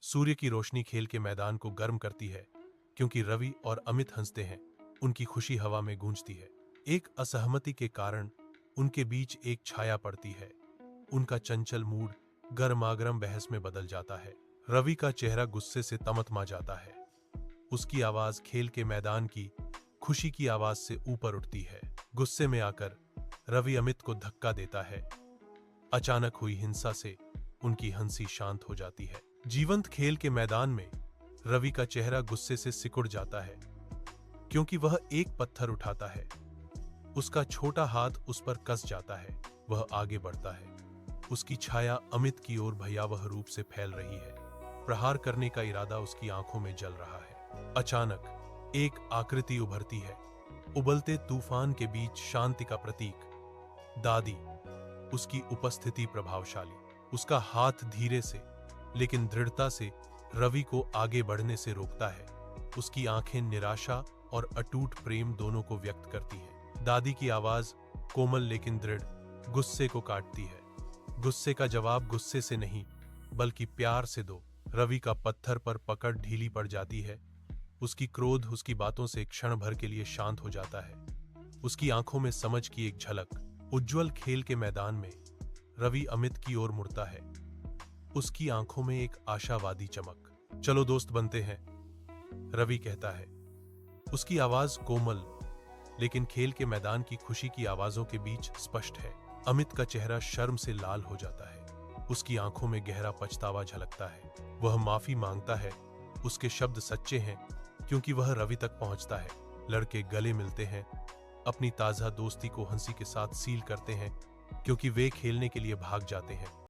सूर्य की रोशनी खेल के मैदान को गर्म करती है, क्योंकि रवि और अमित हंसते हैं। उनकी खुशी हवा में गूंजती है। एक असहमति के कारण उनके बीच एक छाया पड़ती है। उनका चंचल मूड गर्मागर्म बहस में बदल जाता है। रवि का चेहरा गुस्से से तमतमा जाता है। उसकी आवाज खेल के मैदान की खुशी की आवाज से ऊपर उठती है। गुस्से में आकर रवि अमित को धक्का देता है। अचानक हुई हिंसा से उनकी हंसी शांत हो जाती है। जीवंत खेल के मैदान में रवि का चेहरा गुस्से से सिकुड़ जाता है, क्योंकि वह एक पत्थर उठाता है। उसका छोटा हाथ उस पर कस जाता है। वह आगे बढ़ता है। उसकी छाया अमित की ओर भयावह रूप से फैल रही है। प्रहार करने का इरादा उसकी आंखों में जल रहा है। अचानक एक आकृति उभरती है। उबलते तूफान के बीच शांति का प्रतीक दादी। उसकी उपस्थिति प्रभावशाली। उसका हाथ धीरे से लेकिन दृढ़ता से रवि को आगे बढ़ने से रोकता है। उसकी आंखें निराशा और अटूट प्रेम दोनों को व्यक्त करती हैं। दादी की आवाज कोमल लेकिन दृढ़ गुस्से को काटती है। गुस्से का जवाब गुस्से से नहीं, बल्कि प्यार से दो। रवि का पत्थर पर पकड़ ढीली पड़ जाती है। उसकी क्रोध उसकी बातों से क्षण भर के लिए शांत हो जाता है। उसकी आंखों में समझ की एक झलक। उज्जवल खेल के मैदान में रवि अमित की ओर मुड़ता है। उसकी आंखों में एक आशावादी चमक। चलो दोस्त बनते हैं, रवि कहता है। उसकी आवाज कोमल लेकिन खेल के मैदान की खुशी की आवाजों के बीच स्पष्ट है। अमित का चेहरा शर्म से लाल हो जाता है। उसकी आंखों में गहरा पछतावा झलकता है। वह माफी मांगता है। उसके शब्द सच्चे हैं, क्योंकि वह रवि तक पहुंचता है। लड़के गले मिलते हैं, अपनी ताजा दोस्ती को हंसी के साथ सील करते हैं, क्योंकि वे खेलने के लिए भाग जाते हैं।